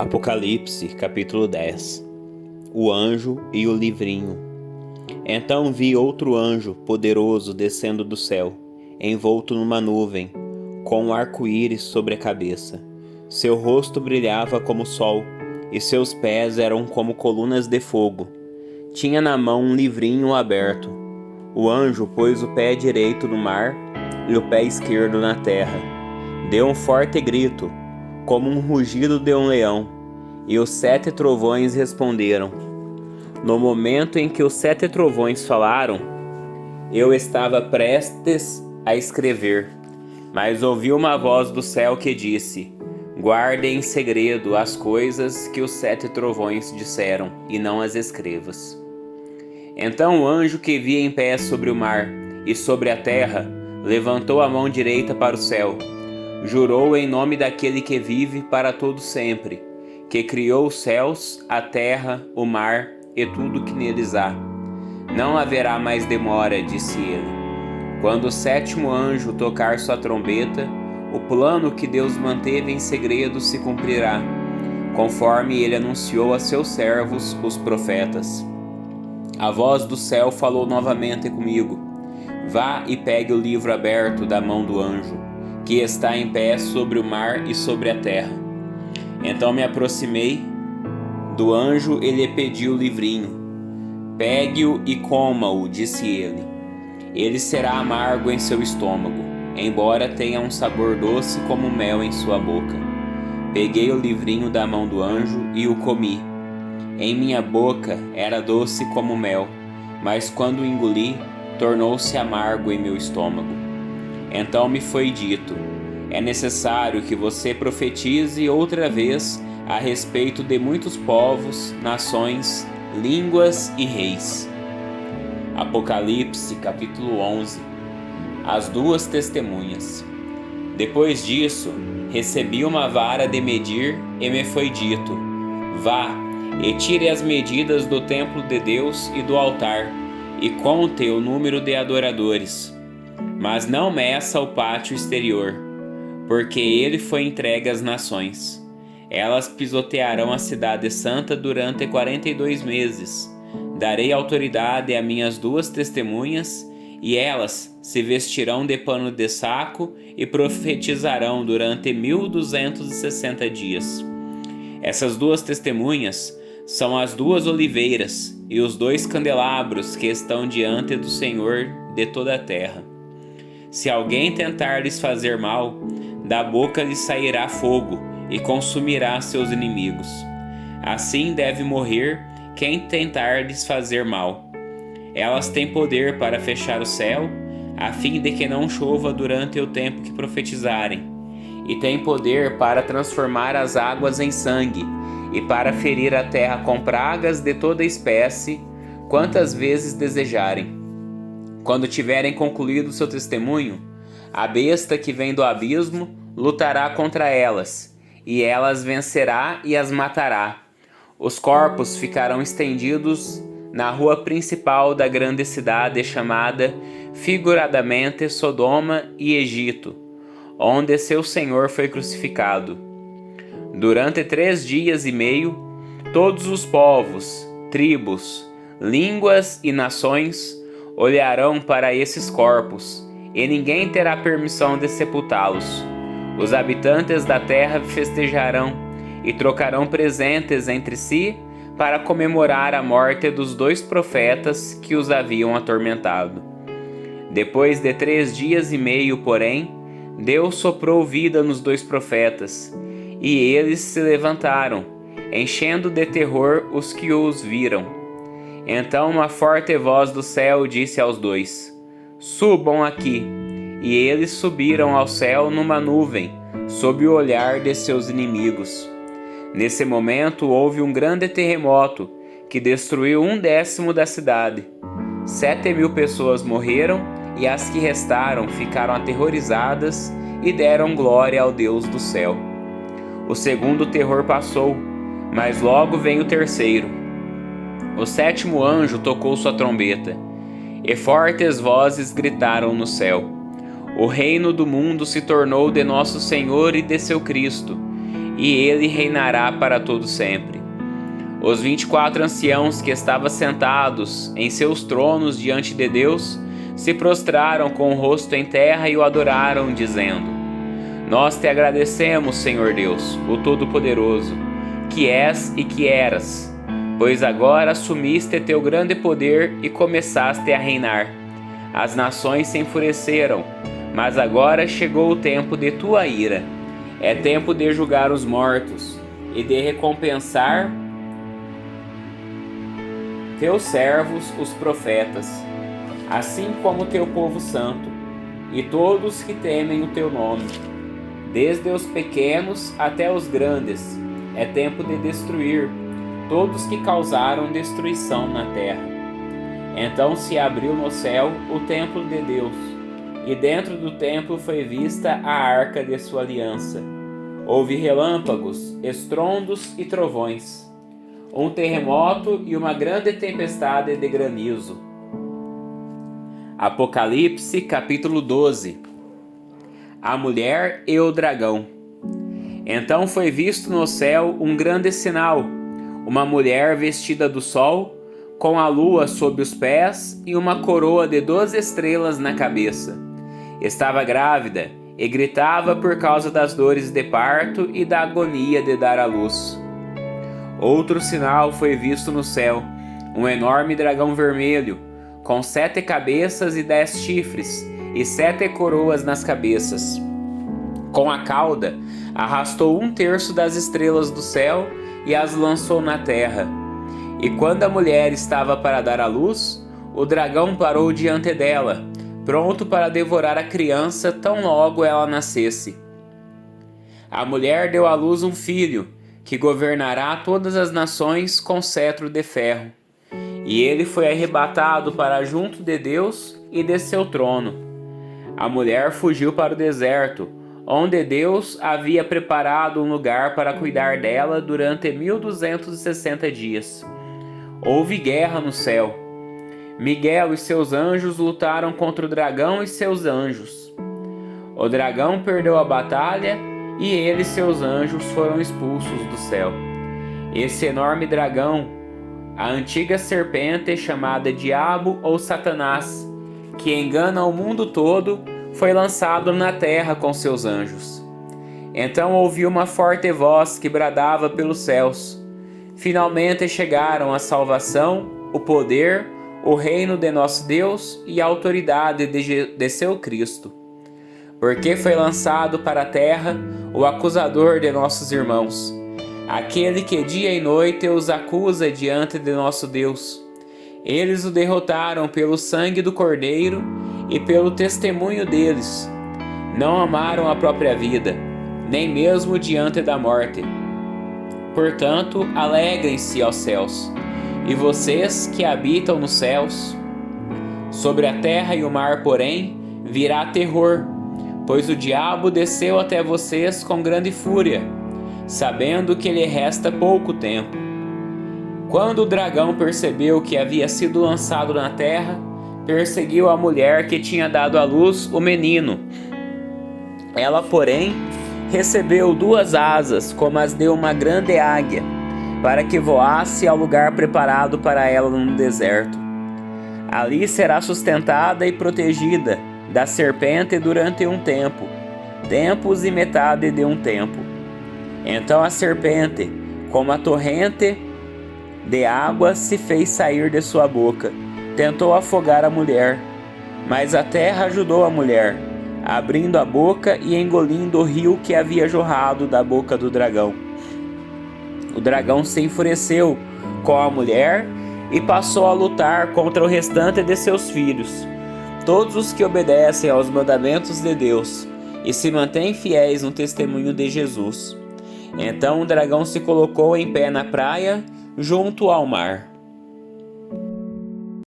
Apocalipse, capítulo 10. O anjo e o livrinho. Então vi outro anjo poderoso descendo do céu, envolto numa nuvem, com um arco-íris sobre a cabeça. Seu rosto brilhava como o sol, e seus pés eram como colunas de fogo. Tinha na mão um livrinho aberto. O anjo pôs o pé direito no mar e o pé esquerdo na terra. Deu um forte grito, como um rugido de um leão, e os 7 trovões responderam. No momento em que os 7 trovões falaram, eu estava prestes a escrever, mas ouvi uma voz do céu que disse: guarde em segredo as coisas que os 7 trovões disseram, e não as escrevas. Então o anjo que via em pé sobre o mar e sobre a terra levantou a mão direita para o céu. Jurou em nome daquele que vive para todo sempre, que criou os céus, a terra, o mar e tudo que neles há. Não haverá mais demora, disse ele. Quando o 7º anjo tocar sua trombeta, o plano que Deus manteve em segredo se cumprirá, conforme ele anunciou a seus servos, os profetas. A voz do céu falou novamente comigo: vá e pegue o livro aberto da mão do anjo, que está em pé sobre o mar e sobre a terra. Então me aproximei do anjo e lhe pedi o livrinho. Pegue-o e coma-o, disse ele. Ele será amargo em seu estômago, embora tenha um sabor doce como mel em sua boca. Peguei o livrinho da mão do anjo e o comi. Em minha boca era doce como mel, mas quando o engoli, tornou-se amargo em meu estômago. Então me foi dito: é necessário que você profetize outra vez a respeito de muitos povos, nações, línguas e reis. Apocalipse, capítulo 11. As 2 testemunhas. Depois disso, recebi uma vara de medir e me foi dito: vá e tire as medidas do templo de Deus e do altar, e conte o número de adoradores. Mas não meça o pátio exterior, porque ele foi entregue às nações. Elas pisotearão a cidade santa durante 42 meses. Darei autoridade a minhas 2 testemunhas, e elas se vestirão de pano de saco e profetizarão durante 1260 dias. Essas 2 testemunhas são as 2 oliveiras e os 2 candelabros que estão diante do Senhor de toda a terra. Se alguém tentar lhes fazer mal, da boca lhes sairá fogo e consumirá seus inimigos. Assim deve morrer quem tentar lhes fazer mal. Elas têm poder para fechar o céu, a fim de que não chova durante o tempo que profetizarem, e têm poder para transformar as águas em sangue, e para ferir a terra com pragas de toda espécie, quantas vezes desejarem. Quando tiverem concluído seu testemunho, a besta que vem do abismo lutará contra elas, e elas vencerá e as matará. Os corpos ficarão estendidos na rua principal da grande cidade chamada, figuradamente, Sodoma e Egito, onde seu Senhor foi crucificado. Durante 3 dias e meio, todos os povos, tribos, línguas e nações olharão para esses corpos, e ninguém terá permissão de sepultá-los. Os habitantes da terra festejarão e trocarão presentes entre si para comemorar a morte dos 2 profetas que os haviam atormentado. Depois de 3 dias e meio, porém, Deus soprou vida nos 2 profetas, e eles se levantaram, enchendo de terror os que os viram. Então uma forte voz do céu disse aos 2: subam aqui. E eles subiram ao céu numa nuvem, sob o olhar de seus inimigos. Nesse momento houve um grande terremoto, que destruiu 1/10 da cidade. 7.000 pessoas morreram, e as que restaram ficaram aterrorizadas e deram glória ao Deus do céu. O segundo terror passou, mas logo veio o terceiro. O 7º anjo tocou sua trombeta, e fortes vozes gritaram no céu: o reino do mundo se tornou de nosso Senhor e de seu Cristo, e ele reinará para todo sempre. Os 24 anciãos que estavam sentados em seus tronos diante de Deus se prostraram com o rosto em terra e o adoraram, dizendo: Nós te agradecemos, Senhor Deus, o Todo-Poderoso, que és e que eras, pois agora assumiste teu grande poder e começaste a reinar. As nações se enfureceram, mas agora chegou o tempo de tua ira. É tempo de julgar os mortos e de recompensar teus servos, os profetas, assim como teu povo santo, e todos que temem o teu nome, desde os pequenos até os grandes. É tempo de destruir todos que causaram destruição na terra. Então se abriu no céu o templo de Deus, e dentro do templo foi vista a arca de sua aliança. Houve relâmpagos, estrondos e trovões, um terremoto e uma grande tempestade de granizo. Apocalipse capítulo 12. A mulher e o dragão. Então foi visto no céu um grande sinal, uma mulher vestida do sol, com a lua sob os pés e uma coroa de 12 estrelas na cabeça. Estava grávida e gritava por causa das dores de parto e da agonia de dar à luz. Outro sinal foi visto no céu, um enorme dragão vermelho, com 7 cabeças e 10 chifres, e 7 coroas nas cabeças. Com a cauda, arrastou 1/3 das estrelas do céu e as lançou na terra. E quando a mulher estava para dar à luz, o dragão parou diante dela, pronto para devorar a criança tão logo ela nascesse. A mulher deu à luz um filho, que governará todas as nações com cetro de ferro. E ele foi arrebatado para junto de Deus e de seu trono. A mulher fugiu para o deserto, onde Deus havia preparado um lugar para cuidar dela durante 1260 dias. Houve guerra no céu. Miguel e seus anjos lutaram contra o dragão e seus anjos. O dragão perdeu a batalha e ele e seus anjos foram expulsos do céu. Esse enorme dragão, a antiga serpente chamada Diabo ou Satanás, que engana o mundo todo, foi lançado na terra com seus anjos. Então ouvi uma forte voz que bradava pelos céus: Finalmente chegaram a salvação, o poder, o reino de nosso Deus e a autoridade de seu Cristo. Porque foi lançado para a terra o acusador de nossos irmãos, aquele que dia e noite os acusa diante de nosso Deus. Eles o derrotaram pelo sangue do Cordeiro e pelo testemunho deles. Não amaram a própria vida, nem mesmo diante da morte. Portanto, alegrem-se, ó céus, e vocês que habitam nos céus. Sobre a terra e o mar, porém, virá terror, pois o diabo desceu até vocês com grande fúria, sabendo que lhe resta pouco tempo. Quando o dragão percebeu que havia sido lançado na terra, perseguiu a mulher que tinha dado à luz o menino. Ela, porém, recebeu 2 asas, como as de uma grande águia, para que voasse ao lugar preparado para ela no deserto. Ali será sustentada e protegida da serpente durante um tempo, tempos e metade de um tempo. Então a serpente, como a torrente de água, se fez sair de sua boca. Tentou afogar a mulher, mas a terra ajudou a mulher, abrindo a boca e engolindo o rio que havia jorrado da boca do dragão. O dragão se enfureceu com a mulher e passou a lutar contra o restante de seus filhos, todos os que obedecem aos mandamentos de Deus e se mantêm fiéis no testemunho de Jesus. Então o dragão se colocou em pé na praia, junto ao mar.